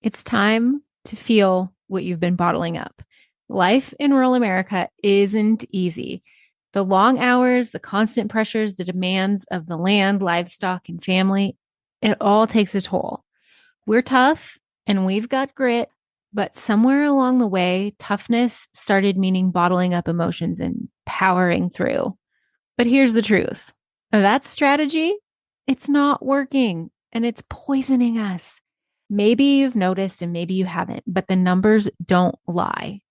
It's time to feel what you've been bottling up. Life in rural America isn't easy. The long hours, the constant pressures, the demands of the land, livestock, and family, it all takes a toll. We're tough and we've got grit, but somewhere along the way, toughness started meaning bottling up emotions and powering through. But here's the truth. That strategy, it's not working and it's poisoning us. Maybe you've noticed and maybe you haven't, but the numbers don't lie.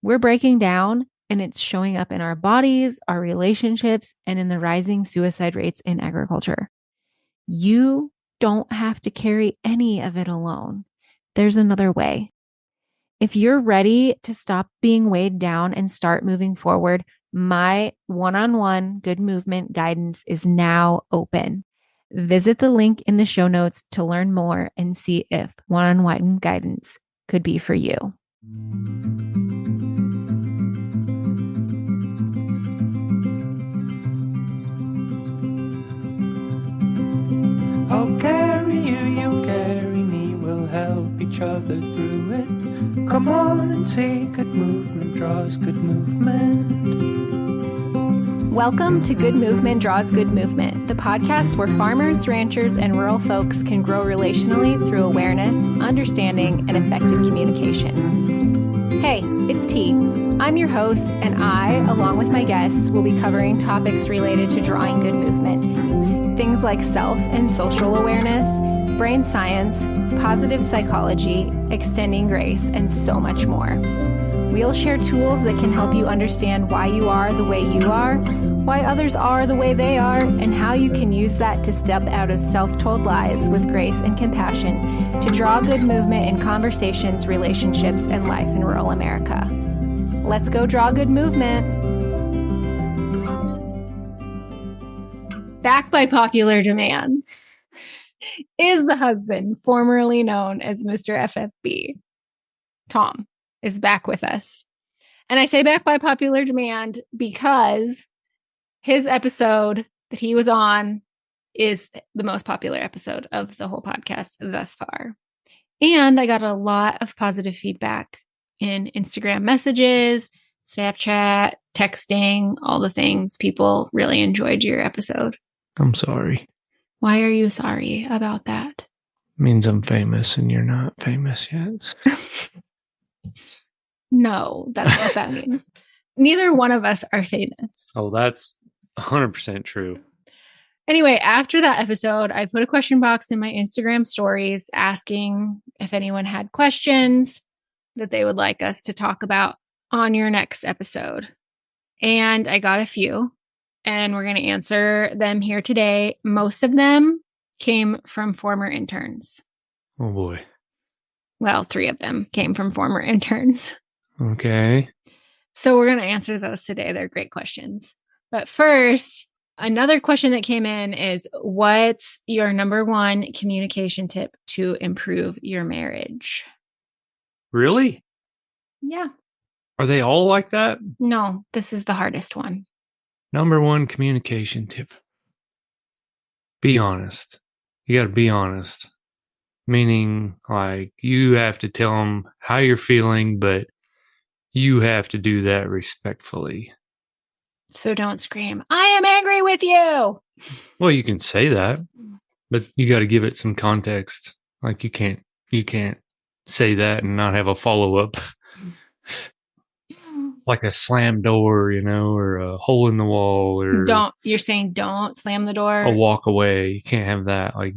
We're breaking down and it's showing up in our bodies, our relationships, and in the rising suicide rates in agriculture. You don't have to carry any of it alone. There's another way. If you're ready to stop being weighed down and start moving forward, my one-on-one good movement guidance is now open. Visit the link in the show notes to learn more and see if one-on-one guidance could be for you. I'll carry you, you carry me, we'll help each other through it. Come on and see good movement draws good movement. Welcome to Good Movement Draws Good Movement, the podcast where farmers, ranchers, and rural folks can grow relationally through awareness, understanding, and effective communication. Hey, it's T. I'm your host, and I, along with my guests, will be covering topics related to drawing good movement. Things like self and social awareness, brain science, positive psychology, extending grace, and so much more. We'll share tools that can help you understand why you are the way you are, why others are the way they are, and how you can use that to step out of self-told lies with grace and compassion to draw good movement in conversations, relationships, and life in rural America. Let's go draw good movement. Back by popular demand is the husband formerly known as Mr. FFB. Tom is back with us. And I say back by popular demand because his episode that he was on is the most popular episode of the whole podcast thus far. And I got a lot of positive feedback in Instagram messages, Snapchat, texting, all the things. People really enjoyed your episode. I'm sorry. Why are you sorry about that? It means I'm famous and you're not famous yet. No, that's not what that means. Neither one of us are famous. Oh, that's 100% true. Anyway, after that episode, I put a question box in my Instagram stories asking if anyone had questions that they would like us to talk about on your next episode. And I got a few, and we're going to answer them here today. Most of them came from former interns. Oh, boy. Well, 3 of them came from former interns. Okay. So we're going to answer those today. They're great questions. But first, another question that came in is, what's your number one communication tip to improve your marriage? Really? Yeah. Are they all like that? No, this is the hardest one. Number one communication tip. Be honest. You got to be honest. Meaning, like, you have to tell them how you're feeling, but you have to do that respectfully. So don't scream, I am angry with you. Well, you can say that, but you got to give it some context. Like, you can't say that and not have a follow-up. Like a slam door, or a hole in the wall, or you're saying don't slam the door? A walk away. You can't have that. Like,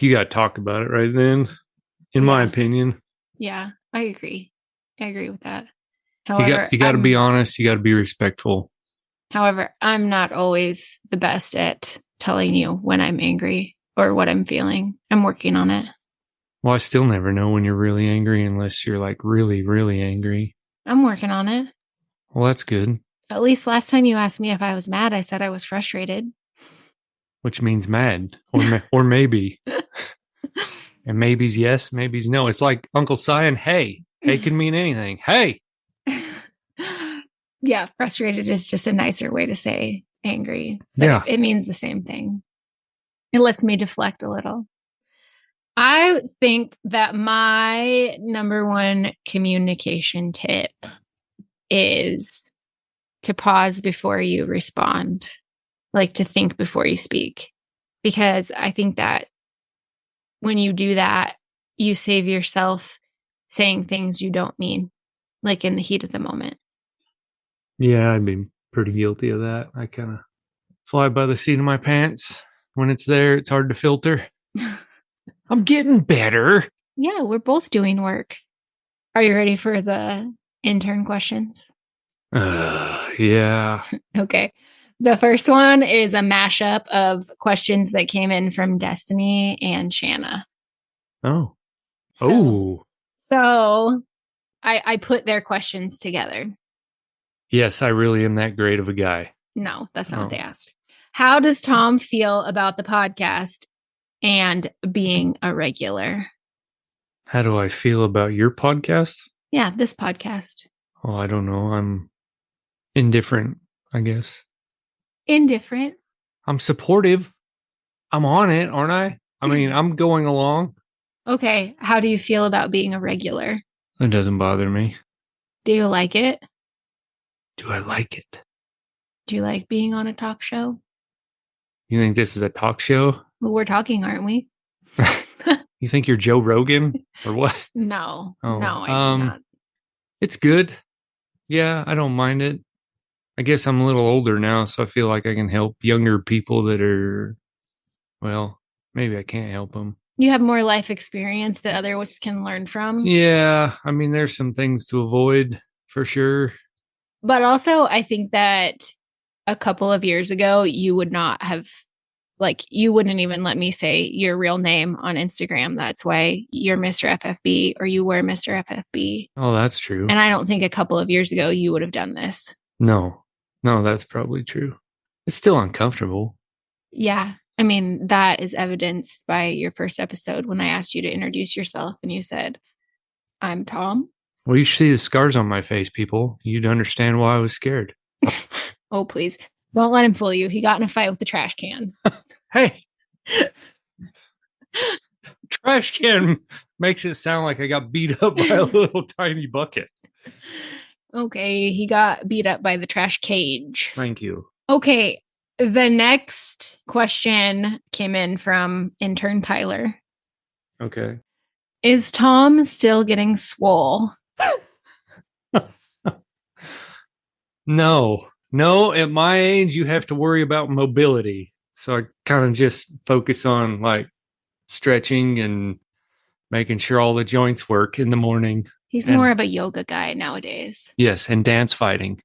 you gotta talk about it right then, in my opinion. Yeah, I agree. I agree with that. However, you got to be honest. You got to be respectful. However, I'm not always the best at telling you when I'm angry or what I'm feeling. I'm working on it. Well, I still never know when you're really angry unless you're like really, really angry. I'm working on it. Well, that's good. At least last time you asked me if I was mad, I said I was frustrated. Which means mad or maybe. And maybe's yes, maybe's no. It's like Uncle saying, hey. Hey can mean anything. Hey. Yeah, frustrated is just a nicer way to say angry. But it means the same thing. It lets me deflect a little. I think that my number one communication tip is to pause before you respond, like to think before you speak. Because I think that when you do that, you save yourself saying things you don't mean, like in the heat of the moment. Yeah, I'd be pretty guilty of that. I kind of fly by the seat of my pants. When it's there, it's hard to filter. I'm getting better. Yeah, we're both doing work. Are you ready for the intern questions? Yeah. Okay. The first one is a mashup of questions that came in from Destiny and Shanna. Oh. So, Oh. so I put their questions together. Yes, I really am that great of a guy. No, that's not what they asked. How does Tom feel about the podcast and being a regular? How do I feel about your podcast? Yeah, this podcast. Oh, I don't know. I'm indifferent, I guess. Indifferent. I'm supportive. I'm on it, aren't I? I mean, I'm going along. Okay. How do you feel about being a regular? It doesn't bother me. Do you like it? Do I like it? Do you like being on a talk show? You think this is a talk show? Well, we're talking, aren't we? You think you're Joe Rogan or what? No, Oh, no, I do not. It's good. Yeah, I don't mind it. I guess I'm a little older now, so I feel like I can help younger people that are, well, maybe I can't help them. You have more life experience that others can learn from. Yeah, I mean, there's some things to avoid for sure. But also, I think that a couple of years ago, you would not have, like, you wouldn't even let me say your real name on Instagram. That's why you're Mr. FFB or you were Mr. FFB. Oh, that's true. And I don't think a couple of years ago you would have done this. No, that's probably true. It's still uncomfortable. Yeah. I mean, that is evidenced by your first episode when I asked you to introduce yourself and you said, I'm Tom. Well, you should see the scars on my face, people. You'd understand why I was scared. Oh, please. Don't let him fool you. He got in a fight with the trash can. Hey. Trash can makes it sound like I got beat up by a little tiny bucket. Okay, he got beat up by the trash cage. Thank you. Okay, the next question came in from intern Tyler. Okay. Is Tom still getting swole? No, at my age, you have to worry about mobility. So I kind of just focus on like stretching and making sure all the joints work in the morning. He's more of a yoga guy nowadays. Yes, and dance fighting.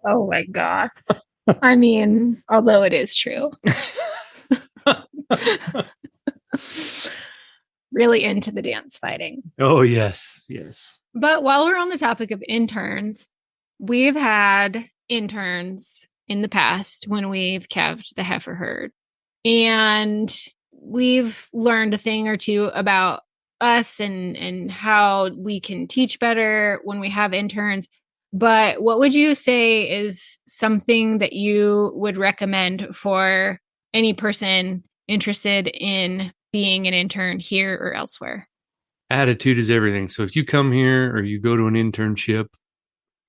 Oh my God. I mean, although it is true. Really into the dance fighting. Oh, yes. But while we're on the topic of interns, we've had interns in the past when we've calved the heifer herd. And we've learned a thing or two about us and how we can teach better when we have interns. But what would you say is something that you would recommend for any person interested in being an intern here or elsewhere? Attitude is everything. So if you come here or you go to an internship,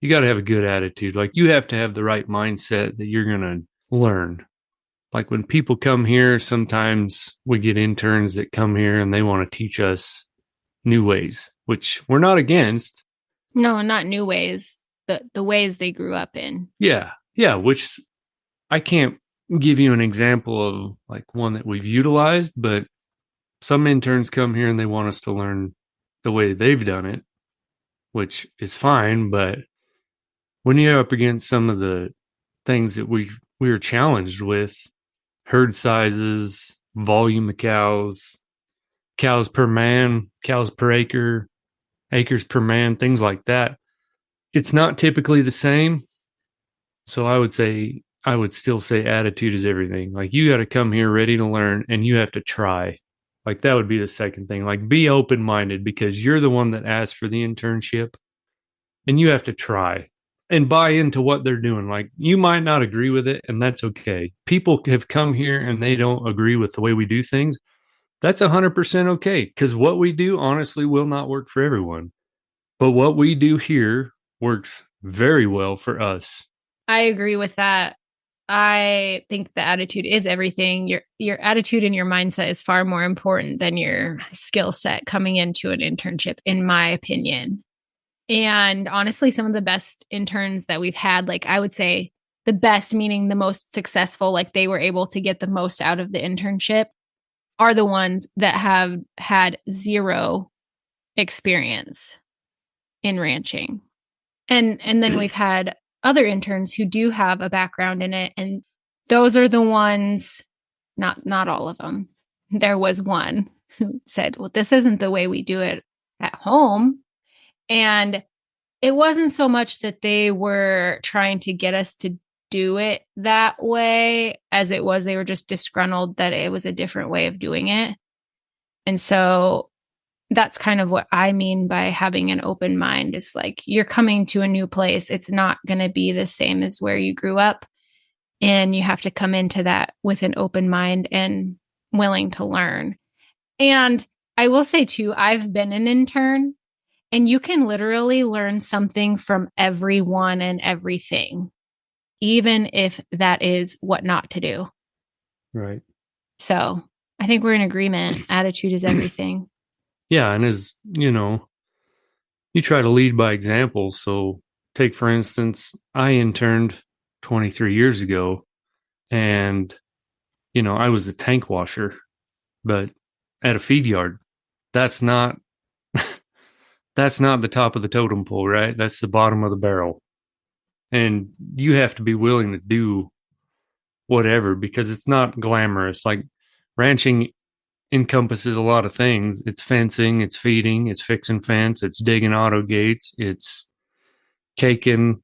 you got to have a good attitude. Like you have to have the right mindset that you're going to learn. Like when people come here, sometimes we get interns that come here and they want to teach us new ways, which we're not against. No, not new ways. The ways they grew up in. Yeah, which I can't give you an example of like one that we've utilized, but some interns come here and they want us to learn the way they've done it, which is fine. But when you're up against some of the things that we were challenged with, herd sizes, volume of cows per man, cows per acre, acres per man, things like that, it's not typically the same. So I would still say attitude is everything. Like you got to come here ready to learn and you have to try. Like that would be the second thing. Like be open-minded because you're the one that asked for the internship and you have to try. and buy into what they're doing. Like, you might not agree with it, and that's okay. People have come here and they don't agree with the way we do things. That's 100% okay, because what we do honestly will not work for everyone. But what we do here works very well for us. I agree with that. I think the attitude is everything. Your attitude and your mindset is far more important than your skill set coming into an internship, in my opinion. And honestly, some of the best interns that we've had, like I would say the best, meaning the most successful, like they were able to get the most out of the internship, are the ones that have had zero experience in ranching. And then we've had other interns who do have a background in it, and those are the ones, not all of them. There was one who said, well, this isn't the way we do it at home. And it wasn't so much that they were trying to get us to do it that way as it was they were just disgruntled that it was a different way of doing it. And so that's kind of what I mean by having an open mind. It's like you're coming to a new place. It's not going to be the same as where you grew up. And you have to come into that with an open mind and willing to learn. And I will say too, I've been an intern, and you can literally learn something from everyone and everything, even if that is what not to do. Right. So I think we're in agreement. Attitude is everything. Yeah. And as you know, you try to lead by example. So, take for instance, I interned 23 years ago, and I was a tank washer, but at a feed yard. That's not that's not the top of the totem pole, right? That's the bottom of the barrel. And you have to be willing to do whatever, because it's not glamorous. Like, ranching encompasses a lot of things. It's fencing, it's feeding, it's fixing fence, it's digging auto gates, it's caking.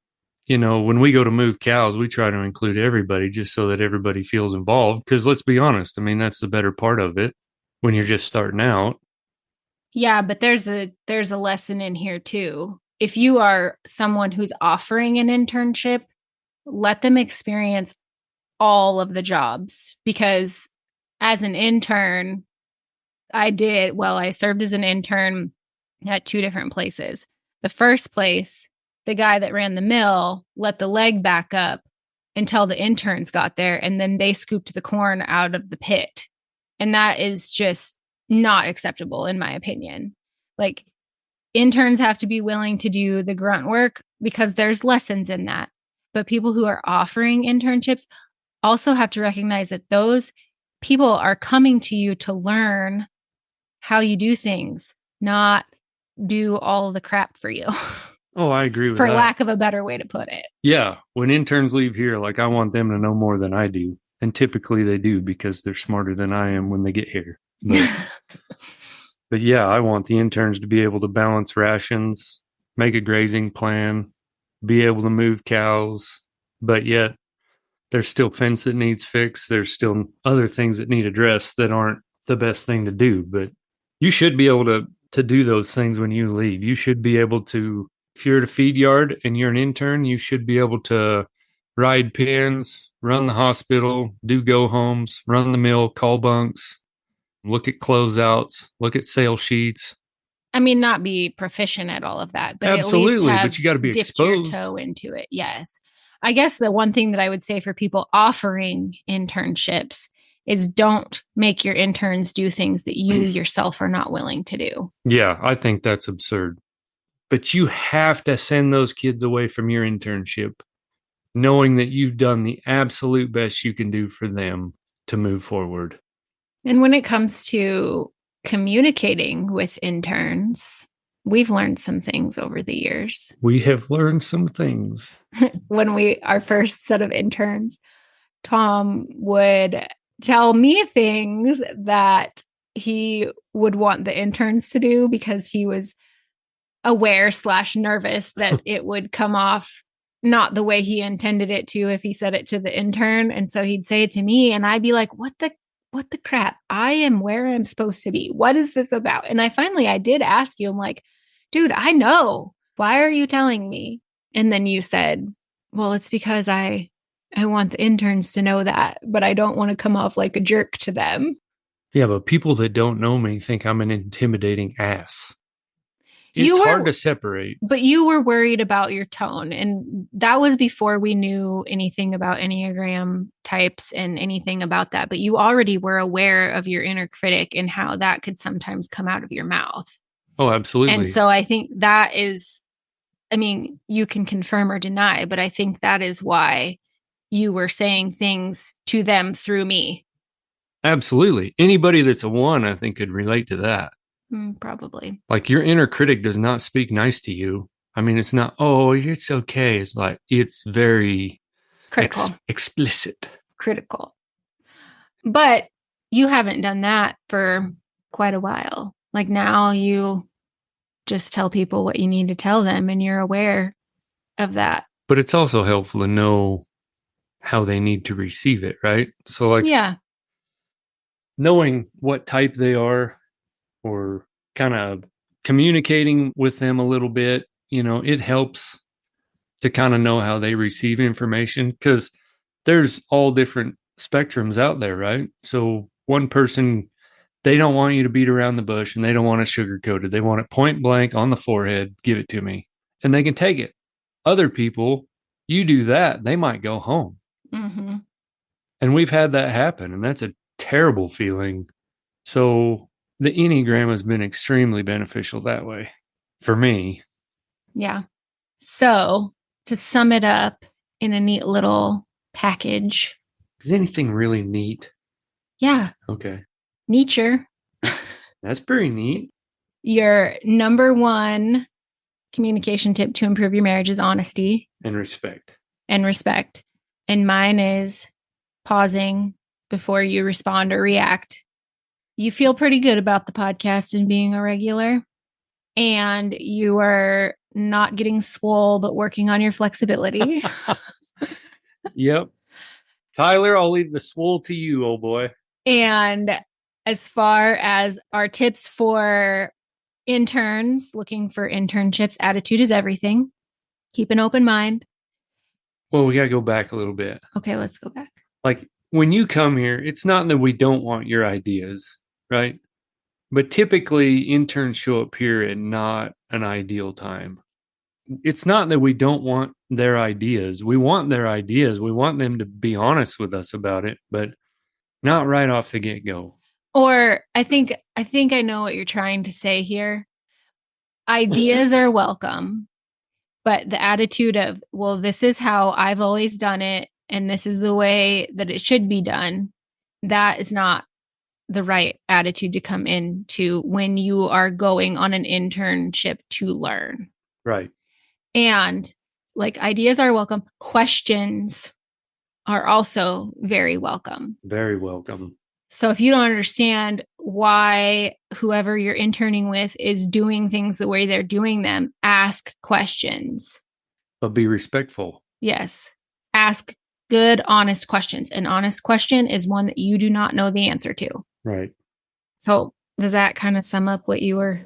When we go to move cows, we try to include everybody just so that everybody feels involved. Because let's be honest, I mean, that's the better part of it when you're just starting out. Yeah, but there's a lesson in here too. If you are someone who's offering an internship, let them experience all of the jobs, because as an intern, I served as an intern at two different places. The first place, the guy that ran the mill let the leg back up until the interns got there, and then they scooped the corn out of the pit. And that is just not acceptable, in my opinion. Like, interns have to be willing to do the grunt work because there's lessons in that. But people who are offering internships also have to recognize that those people are coming to you to learn how you do things, not do all the crap for you. Oh, I agree with for that. lack of a better way to put it. Yeah. When interns leave here, like, I want them to know more than I do. And typically they do, because they're smarter than I am when they get here. But yeah, I want the interns to be able to balance rations, make a grazing plan, be able to move cows, but yet there's still fence that needs fixed. There's still other things that need addressed that aren't the best thing to do. But you should be able to do those things when you leave. You should be able to, if you're at a feed yard and you're an intern, you should be able to ride pins, run the hospital, do go homes, run the mill, call bunks, look at closeouts, look at sale sheets. I mean, not be proficient at all of that, but Absolutely, at least have but you got to be dipped exposed. your toe into it. Yes. I guess the one thing that I would say for people offering internships is don't make your interns do things that you yourself are not willing to do. Yeah, I think that's absurd. But you have to send those kids away from your internship knowing that you've done the absolute best you can do for them to move forward. And when it comes to communicating with interns, we've learned some things over the years. We have learned some things. When our first set of interns, Tom would tell me things that he would want the interns to do because he was aware/nervous that it would come off not the way he intended it to if he said it to the intern. And so he'd say it to me and I'd be like, what the crap? I am where I'm supposed to be. What is this about? And I did ask you, I'm like, dude, I know. Why are you telling me? And then you said, well, it's because I want the interns to know that, but I don't want to come off like a jerk to them. Yeah, but people that don't know me think I'm an intimidating ass. It's You hard were, to separate. but you were worried about your tone. And that was before we knew anything about Enneagram types and anything about that. But you already were aware of your inner critic and how that could sometimes come out of your mouth. Oh, And absolutely. so I think that is, I mean, you can confirm or deny, but I think that is why you were saying things to them through me. Absolutely. Anybody that's a one, I think, could relate to that. Probably. Like your inner critic does not speak nice to you. I mean, it's not, oh, it's okay. It's like, it's very Critical. explicit. Critical. But you haven't done that for quite a while. Like now you just tell people what you need to tell them and you're aware of that. But it's also helpful to know how they need to receive it, right? So, like, Yeah. knowing what type they are or kind of communicating with them a little bit, it helps to kind of know how they receive information because there's all different spectrums out there, right? So one person, they don't want you to beat around the bush and they don't want it sugar-coated. They want it point blank on the forehead, give it to me, and they can take it. Other people, you do that, they might go home. Mm-hmm. And we've had that happen, and that's a terrible feeling. So the Enneagram has been extremely beneficial that way for me. Yeah. So to sum it up in a neat little package. Is anything really neat? Yeah. Okay. Nature. That's pretty neat. Your number one communication tip to improve your marriage is honesty And respect. and respect. And mine is pausing before you respond or react. You feel pretty good about the podcast and being a regular, and you are not getting swole, but working on your flexibility. Yep. Tyler, I'll leave the swole to you, old boy. And as far as our tips for interns looking for internships, attitude is everything. Keep an open mind. Well, we got to go back a little bit. Okay, let's go back. Like when you come here, it's not that we don't want your ideas, right? But typically, interns show up here at not an ideal time. It's not that we don't want their ideas. We want their ideas. We want them to be honest with us about it, but not right off the get go. Or I think I know what you're trying to say here. Ideas are welcome, but the attitude of, well, this is how I've always done it and this is the way that it should be done, that is not the right attitude to come into when you are going on an internship to learn. Right. And like ideas are welcome, questions are also very welcome. Very welcome. So if you don't understand why whoever you're interning with is doing things the way they're doing them, ask questions. But be respectful. Yes. Ask good, honest questions. An honest question is one that you do not know the answer to. Right. So does that kind of sum up what you were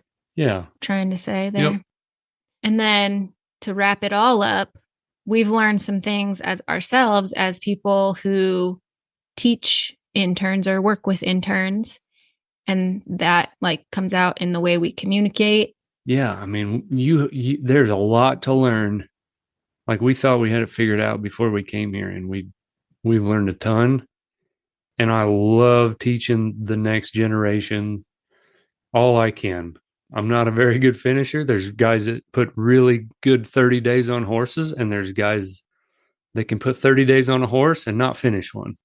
trying to say there? Yep. And then to wrap it all up, we've learned some things as ourselves as people who teach interns or work with interns. And that like comes out in the way we communicate. Yeah. I mean, you there's a lot to learn. Like we thought we had it figured out before we came here, and we've learned a ton. And I love teaching the next generation all I can. I'm not a very good finisher. There's guys that put really good 30 days on horses, and there's guys that can put 30 days on a horse and not finish one.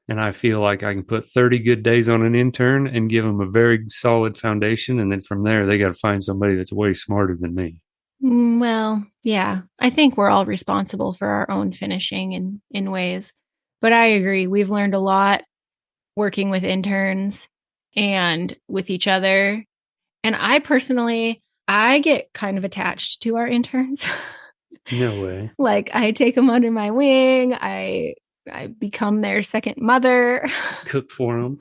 And I feel like I can put 30 good days on an intern and give them a very solid foundation. And then from there, they got to find somebody that's way smarter than me. Well, yeah, I think we're all responsible for our own finishing in ways. But I agree. We've learned a lot working with interns and with each other. And I personally, I get kind of attached to our interns. No way. Like I take them under my wing. I become their second mother. Cook for them.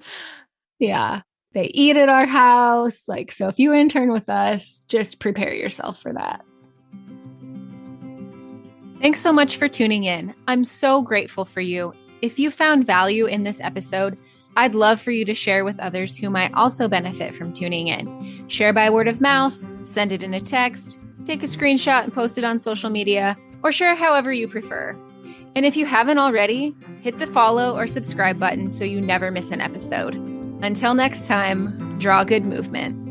Yeah. They eat at our house. Like, so if you intern with us, just prepare yourself for that. Thanks so much for tuning in. I'm so grateful for you. If you found value in this episode, I'd love for you to share with others who might also benefit from tuning in. Share by word of mouth, send it in a text, take a screenshot and post it on social media, or share however you prefer. And if you haven't already, hit the follow or subscribe button so you never miss an episode. Until next time, draw good movement.